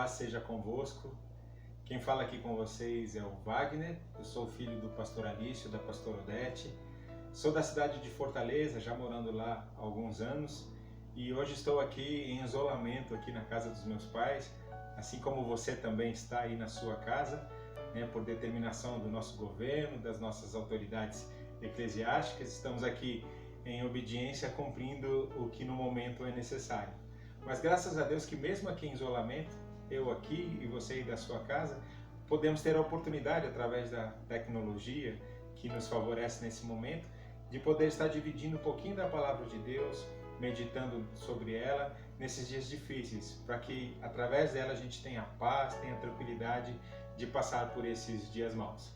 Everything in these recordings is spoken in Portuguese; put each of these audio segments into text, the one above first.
paz seja convosco. Quem fala aqui com vocês é o Wagner, eu sou filho do pastor Alício, da pastora Odete. Sou da cidade de Fortaleza, já morando lá há alguns anos, e hoje estou aqui em isolamento aqui na casa dos meus pais, assim como você também está aí na sua casa, por determinação do nosso governo, das nossas autoridades eclesiásticas. Estamos aqui em obediência, cumprindo o que no momento é necessário. Mas graças a Deus que mesmo aqui em isolamento, eu aqui e você aí da sua casa, podemos ter a oportunidade, através da tecnologia que nos favorece nesse momento, de poder estar dividindo um pouquinho da palavra de Deus, meditando sobre ela nesses dias difíceis, para que através dela a gente tenha paz, tenha tranquilidade de passar por esses dias maus.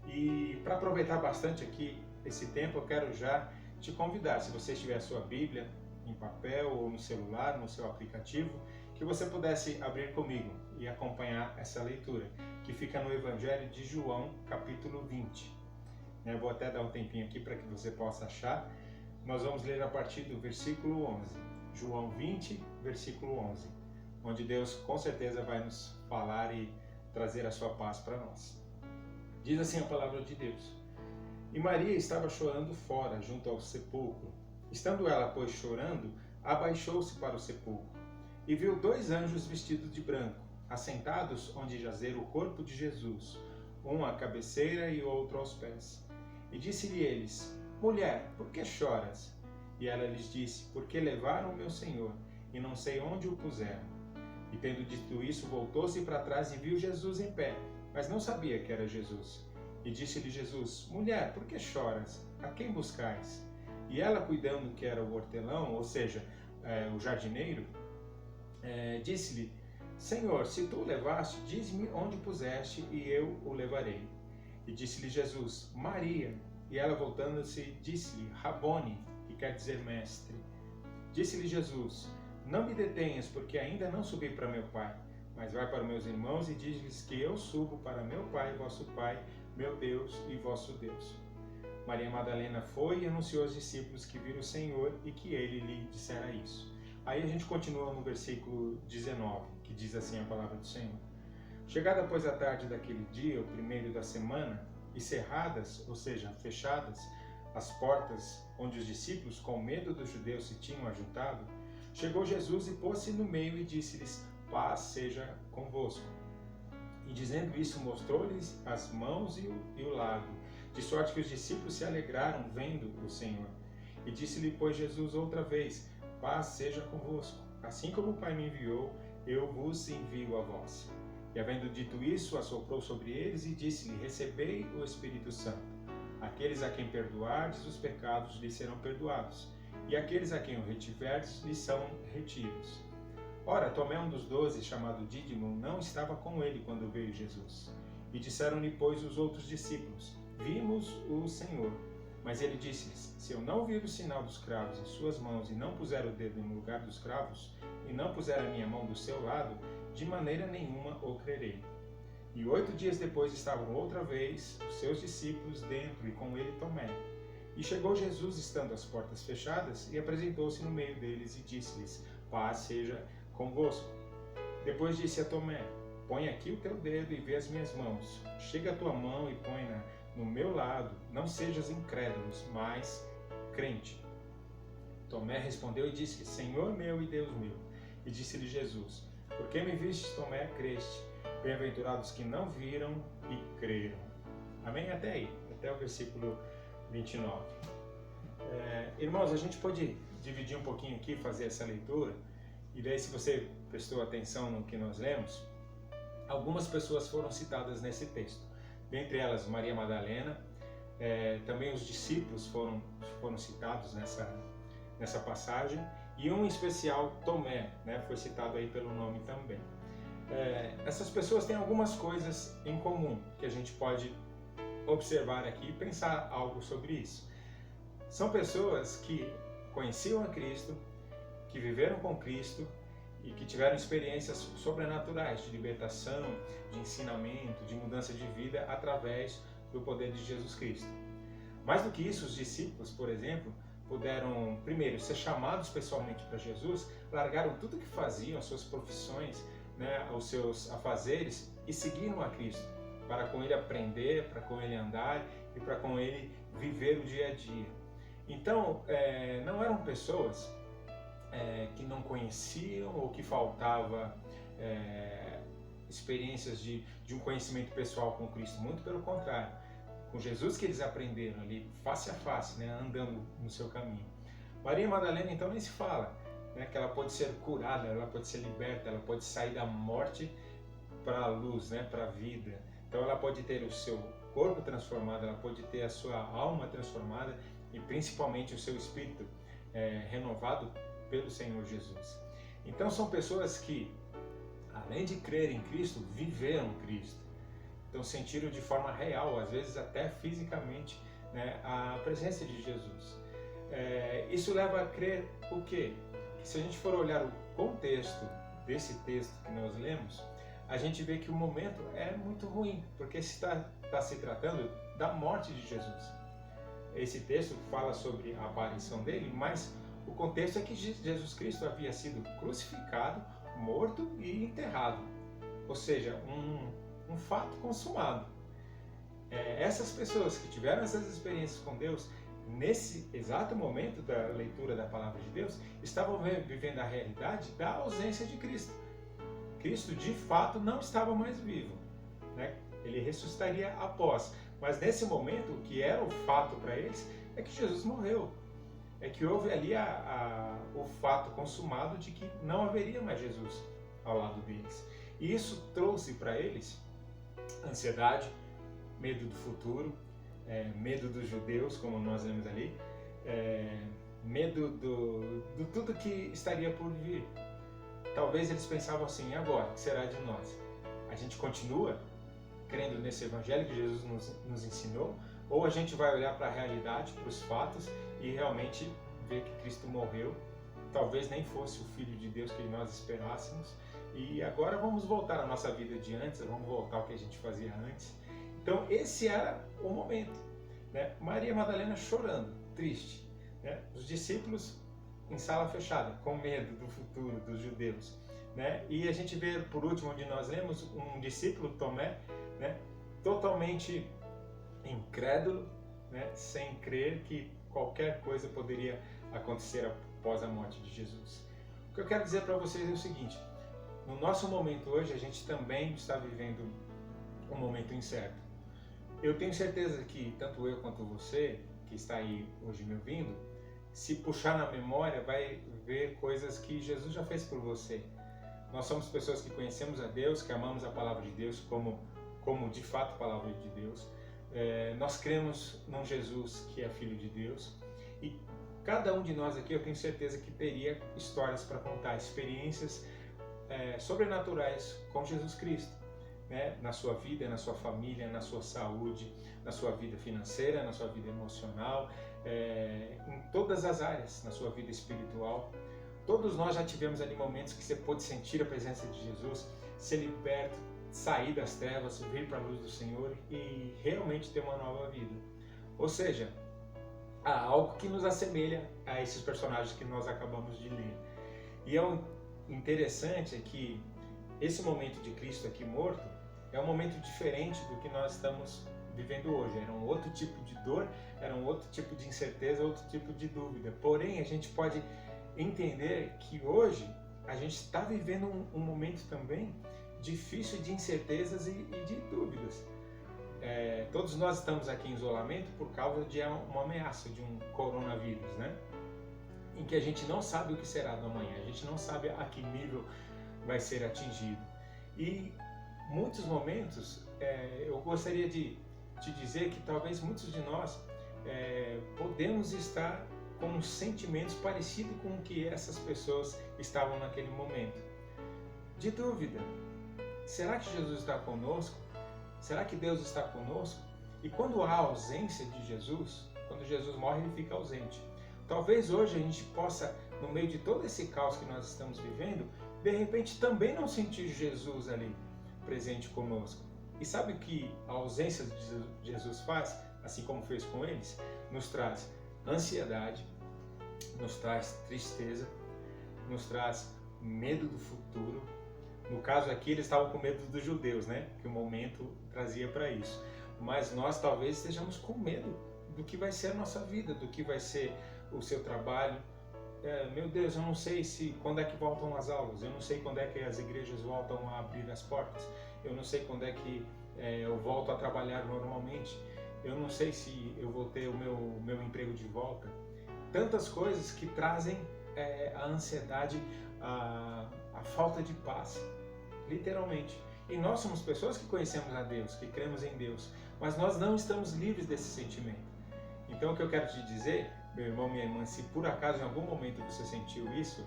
E para aproveitar bastante aqui esse tempo, eu quero já te convidar, se você tiver a sua Bíblia em papel ou no celular, no seu aplicativo, que você pudesse abrir comigo e acompanhar essa leitura, que fica no Evangelho de João, capítulo 20. Eu vou até dar um tempinho aqui para que você possa achar. Nós vamos ler a partir do versículo 11. João 20, versículo 11, onde Deus com certeza vai nos falar e trazer a sua paz para nós. Diz assim a palavra de Deus: E Maria estava chorando fora, junto ao sepulcro. Estando ela, pois, chorando, abaixou-se para o sepulcro, e viu 2 anjos vestidos de branco, assentados onde jazera o corpo de Jesus, um à cabeceira e outro aos pés. E disse-lhe eles: Mulher, por que choras? E ela lhes disse: Porque levaram o meu Senhor, e não sei onde o puseram. E tendo dito isso, voltou-se para trás e viu Jesus em pé, mas não sabia que era Jesus. E disse-lhe Jesus: Mulher, por que choras? A quem buscais? E ela, cuidando que era o hortelão, ou seja, o jardineiro, disse-lhe: Senhor, se tu o levaste, diz-me onde puseste, e eu o levarei. E disse-lhe Jesus: Maria. E ela, voltando-se, disse-lhe: Rabone, que quer dizer mestre. Disse-lhe Jesus: Não me detenhas, porque ainda não subi para meu Pai, mas vai para meus irmãos e diz-lhes que eu subo para meu Pai, vosso Pai, meu Deus e vosso Deus. Maria Madalena foi e anunciou aos discípulos que viram o Senhor e que ele lhe dissera isso. Aí a gente continua no versículo 19, que diz assim a palavra do Senhor: Chegada, pois, a tarde daquele dia, o primeiro da semana, e cerradas, ou seja, fechadas, as portas onde os discípulos, com medo dos judeus, se tinham ajuntado, chegou Jesus e pôs-se no meio e disse-lhes: Paz seja convosco. E dizendo isso, mostrou-lhes as mãos e o lado, de sorte que os discípulos se alegraram vendo o Senhor. E disse-lhe, pois, Jesus outra vez: Paz seja convosco. Assim como o Pai me enviou, eu vos envio a vós. E havendo dito isso, assoprou sobre eles e disse-lhe: Recebei o Espírito Santo. Aqueles a quem perdoardes os pecados lhes serão perdoados, e aqueles a quem o retiverdes lhes são retidos. Ora, Tomé, um dos 12, chamado Dídimo, não estava com ele quando veio Jesus. E disseram-lhe, pois, os outros discípulos: Vimos o Senhor. Mas ele disse-lhes: Se eu não vir o sinal dos cravos em suas mãos, e não puser o dedo no lugar dos cravos, e não puser a minha mão do seu lado, de maneira nenhuma o crerei. E 8 dias depois estavam outra vez os seus discípulos dentro, e com ele Tomé. E chegou Jesus, estando as portas fechadas, e apresentou-se no meio deles, e disse-lhes: Paz seja convosco. Depois disse a Tomé: Põe aqui o teu dedo e vê as minhas mãos. Chega a tua mão e põe-na no meu lado. Não sejas incrédulos, mas crente. Tomé respondeu e disse: Senhor meu e Deus meu. E disse-lhe Jesus: Por que me vistes, Tomé, creste? Bem-aventurados que não viram e creram. Amém? Até aí, até o versículo 29. Irmãos, a gente pode dividir um pouquinho aqui, fazer essa leitura, e daí, se você prestou atenção no que nós lemos, algumas pessoas foram citadas nesse texto. Dentre elas, Maria Madalena, também os discípulos foram citados nessa passagem, e um em especial, Tomé, foi citado aí pelo nome também. Essas pessoas têm algumas coisas em comum que a gente pode observar aqui e pensar algo sobre isso. São pessoas que conheciam a Cristo, que viveram com Cristo e que tiveram experiências sobrenaturais de libertação, de ensinamento, de mudança de vida através do poder de Jesus Cristo. Mais do que isso, os discípulos, por exemplo, puderam, primeiro, ser chamados pessoalmente para Jesus, largaram tudo o que faziam, as suas profissões, né, os seus afazeres e seguiram a Cristo, para com Ele aprender, para com Ele andar e para com Ele viver o dia a dia. Então, não eram pessoas que não conheciam ou que faltava experiências de um conhecimento pessoal com Cristo, muito pelo contrário, com Jesus que eles aprenderam ali, face a face, né, andando no seu caminho. Maria Madalena, então, nem se fala, né, que ela pode ser curada, ela pode ser liberta, ela pode sair da morte para a luz, né, para a vida. Então ela pode ter o seu corpo transformado, ela pode ter a sua alma transformada e principalmente o seu espírito renovado pelo Senhor Jesus. Então são pessoas que, além de crer em Cristo, viveram Cristo. Então sentiram de forma real, às vezes até fisicamente, né, a presença de Jesus. Isso leva a crer o quê? Que se a gente for olhar o contexto desse texto que nós lemos, a gente vê que o momento é muito ruim, porque está se tratando da morte de Jesus. Esse texto fala sobre a aparição dele, mas o contexto é que Jesus Cristo havia sido crucificado, morto e enterrado. Ou seja, um fato consumado. Essas pessoas que tiveram essas experiências com Deus, nesse exato momento da leitura da palavra de Deus, estavam vivendo a realidade da ausência de Cristo. Cristo de fato não estava mais vivo, né? Ele ressuscitaria após, mas nesse momento o que era o fato para eles é que Jesus morreu, é que houve ali o fato consumado de que não haveria mais Jesus ao lado deles, e isso trouxe para eles ansiedade, medo do futuro, medo dos judeus, como nós lemos ali, medo do tudo que estaria por vir. Talvez eles pensavam assim: e agora, o que será de nós? A gente continua crendo nesse evangelho que Jesus nos ensinou? Ou a gente vai olhar para a realidade, para os fatos e realmente ver que Cristo morreu? Talvez nem fosse o Filho de Deus que nós esperássemos. E agora vamos voltar à nossa vida de antes, vamos voltar ao que a gente fazia antes. Então esse era o momento, né? Maria Madalena chorando, triste, né? Os discípulos em sala fechada, com medo do futuro dos judeus, né? E a gente vê, por último, onde nós lemos, um discípulo, Tomé, né? Totalmente incrédulo, né? Sem crer que qualquer coisa poderia acontecer após a morte de Jesus. O que eu quero dizer para vocês é o seguinte: no nosso momento hoje, a gente também está vivendo um momento incerto. Eu tenho certeza que tanto eu quanto você, que está aí hoje me ouvindo, se puxar na memória, vai ver coisas que Jesus já fez por você. Nós somos pessoas que conhecemos a Deus, que amamos a palavra de Deus como de fato a palavra de Deus. Nós cremos num Jesus que é Filho de Deus. E cada um de nós aqui, eu tenho certeza que teria histórias para contar, experiências sobrenaturais com Jesus Cristo, né? Na sua vida, na sua família, na sua saúde, na sua vida financeira, na sua vida emocional, em todas as áreas, na sua vida espiritual. Todos nós já tivemos ali momentos que você pôde sentir a presença de Jesus, ser liberto, sair das trevas, vir para a luz do Senhor e realmente ter uma nova vida. Ou seja, há algo que nos assemelha a esses personagens que nós acabamos de ler. E o interessante é que esse momento de Cristo aqui morto é um momento diferente do que nós estamos vivendo hoje. Era um outro tipo de dor, era um outro tipo de incerteza, outro tipo de dúvida. Porém, a gente pode entender que hoje a gente está vivendo um momento também difícil de incertezas e de dúvidas. Todos nós estamos aqui em isolamento por causa de uma ameaça, de um coronavírus, né? Em que a gente não sabe o que será do amanhã, a gente não sabe a que nível vai ser atingido. E muitos momentos, eu gostaria de te dizer que talvez muitos de nós podemos estar com sentimentos parecidos com o que essas pessoas estavam naquele momento. De dúvida, será que Jesus está conosco? Será que Deus está conosco? E quando há ausência de Jesus, quando Jesus morre, ele fica ausente. Talvez hoje a gente possa, no meio de todo esse caos que nós estamos vivendo, de repente também não sentir Jesus ali presente conosco. E sabe o que a ausência de Jesus faz, assim como fez com eles? Nos traz ansiedade, nos traz tristeza, nos traz medo do futuro, No caso aqui, eles estavam com medo dos judeus, né? Que o momento trazia para isso. Mas nós talvez estejamos com medo do que vai ser a nossa vida, do que vai ser o seu trabalho. Meu Deus, eu não sei quando é que voltam as aulas, eu não sei quando é que as igrejas voltam a abrir as portas, eu não sei quando é que eu volto a trabalhar normalmente, eu não sei se eu vou ter o meu emprego de volta. Tantas coisas que trazem a ansiedade, a falta de paz, literalmente. E nós somos pessoas que conhecemos a Deus, que cremos em Deus, mas nós não estamos livres desse sentimento. Então o que eu quero te dizer, meu irmão, minha irmã, se por acaso em algum momento você sentiu isso,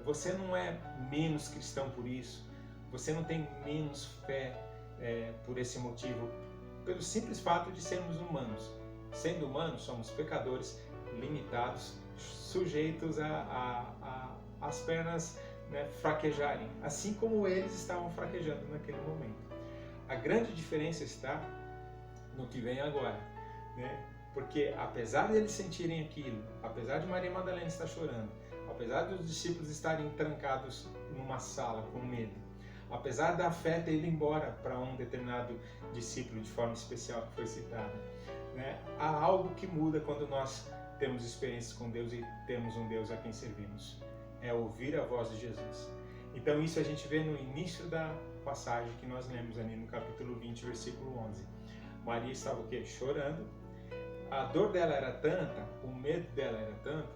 você não é menos cristão por isso, você não tem menos fé por esse motivo, pelo simples fato de sermos humanos. Sendo humanos, somos pecadores, limitados, sujeitos às pernas, né, fraquejarem, assim como eles estavam fraquejando naquele momento. A grande diferença está no que vem agora, né? Porque apesar de eles sentirem aquilo, apesar de Maria Madalena estar chorando, apesar dos discípulos estarem trancados numa sala com medo, apesar da fé ter ido embora para um determinado discípulo de forma especial que foi citada, né? Há algo que muda quando nós temos experiências com Deus e temos um Deus a quem servimos. É ouvir a voz de Jesus. Então isso a gente vê no início da passagem que nós lemos ali no capítulo 20, versículo 11. Maria estava o quê? Chorando. A dor dela era tanta, o medo dela era tanto,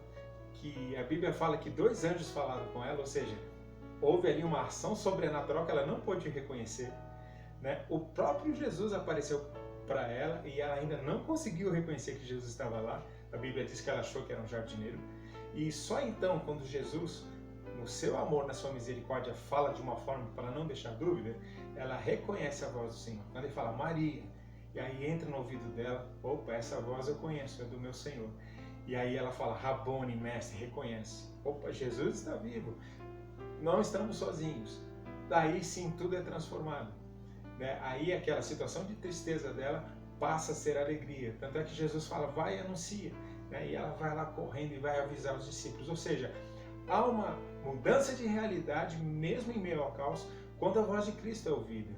que a Bíblia fala que 2 anjos falaram com ela, ou seja, houve ali uma ação sobrenatural que ela não pôde reconhecer, né? O próprio Jesus apareceu para ela e ela ainda não conseguiu reconhecer que Jesus estava lá. A Bíblia diz que ela achou que era um jardineiro. E só então, quando Jesus, no seu amor, na sua misericórdia, fala de uma forma para não deixar dúvida, ela reconhece a voz do Senhor. Quando ele fala, Maria, e aí entra no ouvido dela, opa, essa voz eu conheço, é do meu Senhor. E aí ela fala, Rabone, mestre, reconhece. Opa, Jesus está vivo, não estamos sozinhos. Daí sim, tudo é transformado, né? Aí aquela situação de tristeza dela passa a ser alegria. Tanto é que Jesus fala, vai e anuncia. E ela vai lá correndo e vai avisar os discípulos. Ou seja, há uma mudança de realidade, mesmo em meio ao caos, quando a voz de Cristo é ouvida.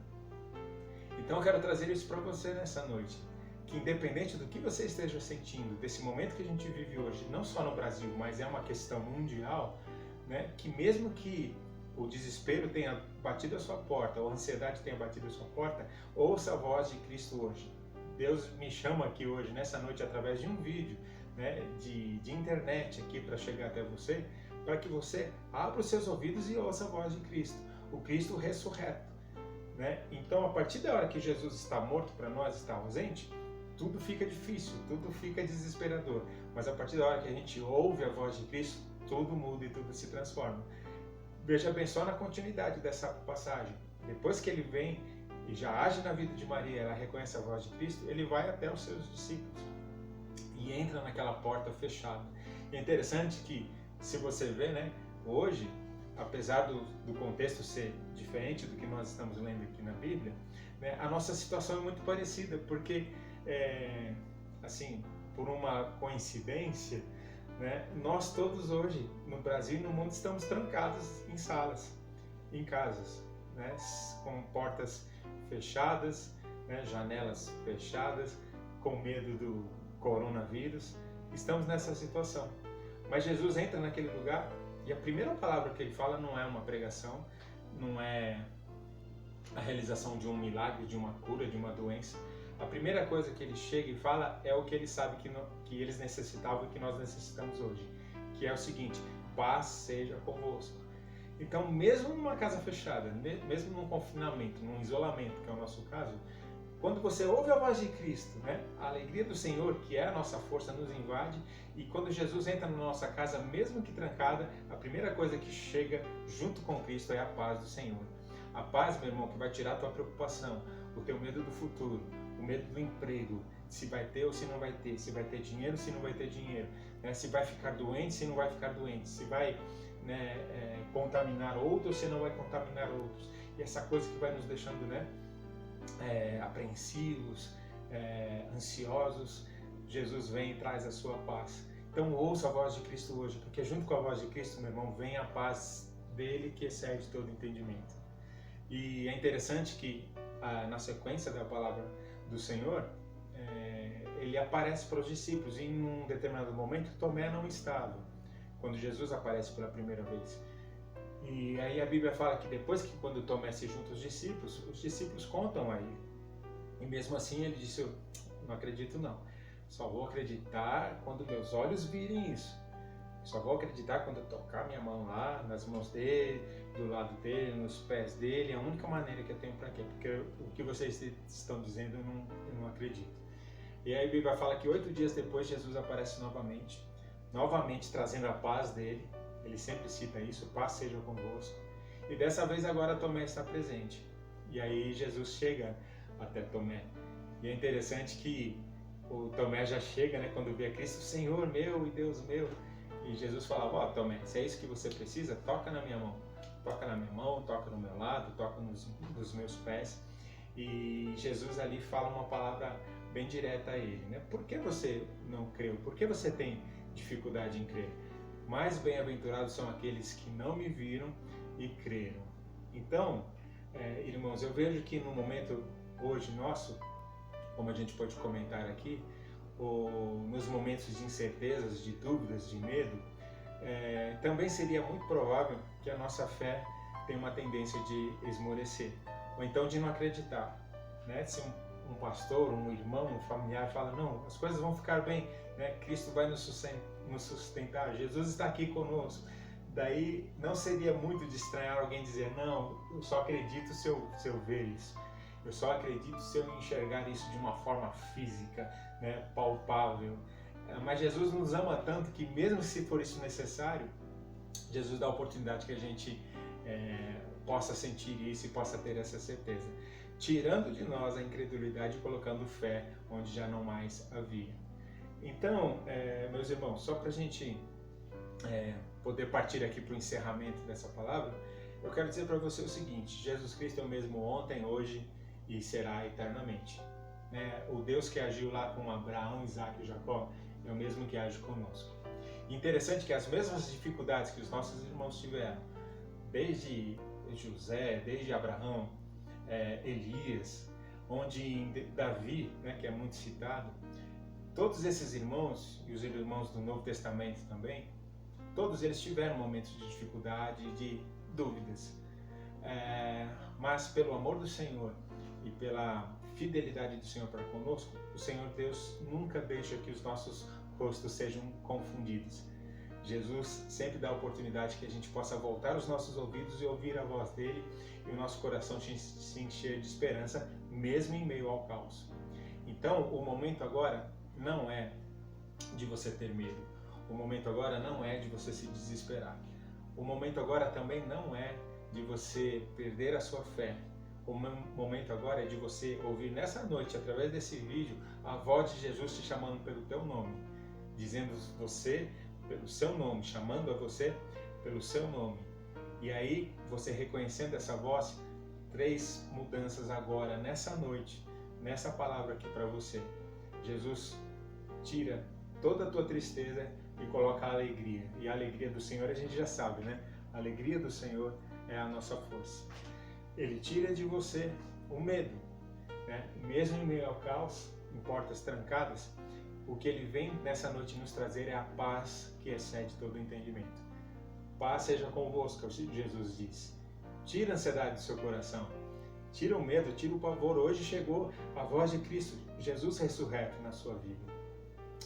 Então eu quero trazer isso para você nessa noite, que independente do que você esteja sentindo, desse momento que a gente vive hoje, não só no Brasil, mas é uma questão mundial, né, que mesmo que o desespero tenha batido a sua porta, ou a ansiedade tenha batido a sua porta, ouça a voz de Cristo hoje. Deus me chama aqui hoje, nessa noite, através de um vídeo, né, de internet aqui para chegar até você, para que você abra os seus ouvidos e ouça a voz de Cristo, o Cristo ressurreto, né? Então, a partir da hora que Jesus está morto para nós, está ausente, tudo fica difícil, tudo fica desesperador. Mas a partir da hora que a gente ouve a voz de Cristo, tudo muda e tudo se transforma. Veja bem só na continuidade dessa passagem. Depois que ele vem e já age na vida de Maria, ela reconhece a voz de Cristo, ele vai até os seus discípulos e entra naquela porta fechada. E é interessante que, se você vê, né, hoje, apesar do contexto ser diferente do que nós estamos lendo aqui na Bíblia, né, a nossa situação é muito parecida, porque, assim, por uma coincidência, né, nós todos hoje, no Brasil e no mundo, estamos trancados em salas, em casas, né, com portas fechadas, né, janelas fechadas, com medo do coronavírus. Estamos nessa situação. Mas Jesus entra naquele lugar e a primeira palavra que ele fala não é uma pregação, não é a realização de um milagre, de uma cura, de uma doença. A primeira coisa que ele chega e fala é o que ele sabe que eles necessitavam e que nós necessitamos hoje, que é o seguinte: paz seja convosco. Então, mesmo numa casa fechada, mesmo num confinamento, num isolamento, que é o nosso caso, quando você ouve a voz de Cristo, né, a alegria do Senhor, que é a nossa força, nos invade. E quando Jesus entra na nossa casa, mesmo que trancada, a primeira coisa que chega junto com Cristo é a paz do Senhor. A paz, meu irmão, que vai tirar a tua preocupação, o teu medo do futuro, o medo do emprego, se vai ter ou se não vai ter, se vai ter dinheiro ou se não vai ter dinheiro, né, se vai ficar doente, se não vai ficar doente, se vai, né, contaminar outros, se não vai contaminar outros. E essa coisa que vai nos deixando, né, apreensivos, ansiosos, Jesus vem e traz a sua paz. Então ouça a voz de Cristo hoje, porque junto com a voz de Cristo, meu irmão, vem a paz dele que excede todo entendimento. E é interessante que na sequência da palavra do Senhor, ele aparece para os discípulos e em um determinado momento Tomé não estava, quando Jesus aparece pela primeira vez. E aí a Bíblia fala que depois que quando Tomé se junta aos discípulos, os discípulos contam a ele. E mesmo assim ele disse, eu não acredito não, só vou acreditar quando meus olhos virem isso. Só vou acreditar quando eu tocar minha mão lá, nas mãos dele, do lado dele, nos pés dele. É a única maneira que eu tenho para quê? Porque o que vocês estão dizendo eu não acredito. E aí a Bíblia fala que 8 dias depois Jesus aparece novamente trazendo a paz dele. Ele sempre cita isso, paz seja convosco. E dessa vez agora Tomé está presente. E aí Jesus chega até Tomé. E é interessante que o Tomé já chega, né, quando vê a Cristo, Senhor meu e Deus meu. E Jesus falava, ó, Tomé, se é isso que você precisa, toca na minha mão. Toca na minha mão, toca no meu lado, toca nos meus pés. E Jesus ali fala uma palavra bem direta a ele, né? Por que você não creu? Por que você tem dificuldade em crer? Mais bem-aventurados são aqueles que não me viram e creram. Então, irmãos, eu vejo que no momento hoje nosso, como a gente pode comentar aqui, nos momentos de incertezas, de dúvidas, de medo, também seria muito provável que a nossa fé tenha uma tendência de esmorecer, ou então de não acreditar, né? Se um pastor, um irmão, um familiar fala, não, as coisas vão ficar bem, né? Cristo vai nos sustentar, Jesus está aqui conosco. Daí não seria muito de estranhar alguém dizer, não, eu só acredito se eu ver isso. Eu só acredito se eu enxergar isso de uma forma física, né, palpável. Mas Jesus nos ama tanto que mesmo se for isso necessário, Jesus dá a oportunidade que a gente possa sentir isso e possa ter essa certeza. Tirando de nós a incredulidade e colocando fé onde já não mais havia. Então, meus irmãos, só para a gente poder partir aqui para o encerramento dessa palavra, eu quero dizer para você o seguinte, Jesus Cristo é o mesmo ontem, hoje e será eternamente. O Deus que agiu lá com Abraão, Isaac e Jacó é o mesmo que age conosco. Interessante que as mesmas dificuldades que os nossos irmãos tiveram, desde José, desde Abraão, Elias, onde Davi, né, que é muito citado, todos esses irmãos, e os irmãos do Novo Testamento também, todos eles tiveram momentos de dificuldade, de dúvidas. Mas pelo amor do Senhor e pela fidelidade do Senhor para conosco, o Senhor Deus nunca deixa que os nossos rostos sejam confundidos. Jesus sempre dá a oportunidade que a gente possa voltar os nossos ouvidos e ouvir a voz dele e o nosso coração se encher de esperança, mesmo em meio ao caos. Então, o momento agora não é de você ter medo. O momento agora não é de você se desesperar. O momento agora também não é de você perder a sua fé. O momento agora é de você ouvir nessa noite, através desse vídeo, a voz de Jesus te chamando pelo teu nome, dizendo você pelo seu nome, chamando a você pelo seu nome. E aí, você reconhecendo essa voz, 3 mudanças agora, nessa noite, nessa palavra aqui para você. Jesus tira toda a tua tristeza e coloca a alegria. E a alegria do Senhor a gente já sabe, né? A alegria do Senhor é a nossa força. Ele tira de você o medo, né? Mesmo em meio ao caos, em portas trancadas, o que Ele vem nessa noite nos trazer é a paz que excede todo o entendimento. Paz seja convosco, Jesus diz. Tira a ansiedade do seu coração, tira o medo, tira o pavor. Hoje chegou a voz de Cristo, Jesus ressurreto na sua vida.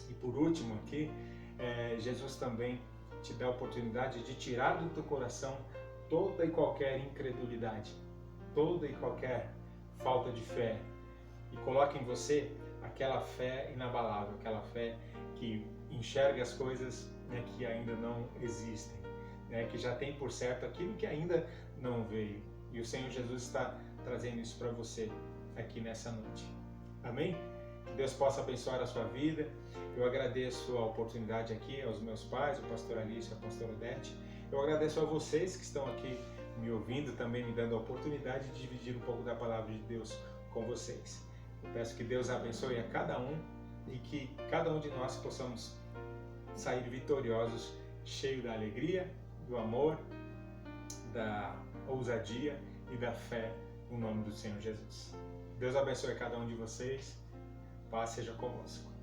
E por último aqui, Jesus também te dá a oportunidade de tirar do teu coração toda e qualquer incredulidade, toda e qualquer falta de fé, e coloca em você aquela fé inabalável, aquela fé que enxerga as coisas, né, que ainda não existem, né, que já tem por certo aquilo que ainda não veio. E o Senhor Jesus está trazendo isso para você aqui nessa noite. Amém? Que Deus possa abençoar a sua vida. Eu agradeço a oportunidade aqui aos meus pais, o pastor Alício e a pastora Odete. Eu agradeço a vocês que estão aqui me ouvindo, também me dando a oportunidade de dividir um pouco da palavra de Deus com vocês. Eu peço que Deus abençoe a cada um e que cada um de nós possamos sair vitoriosos, cheio da alegria, do amor, da ousadia e da fé no nome do Senhor Jesus. Deus abençoe cada um de vocês. Paz seja convosco.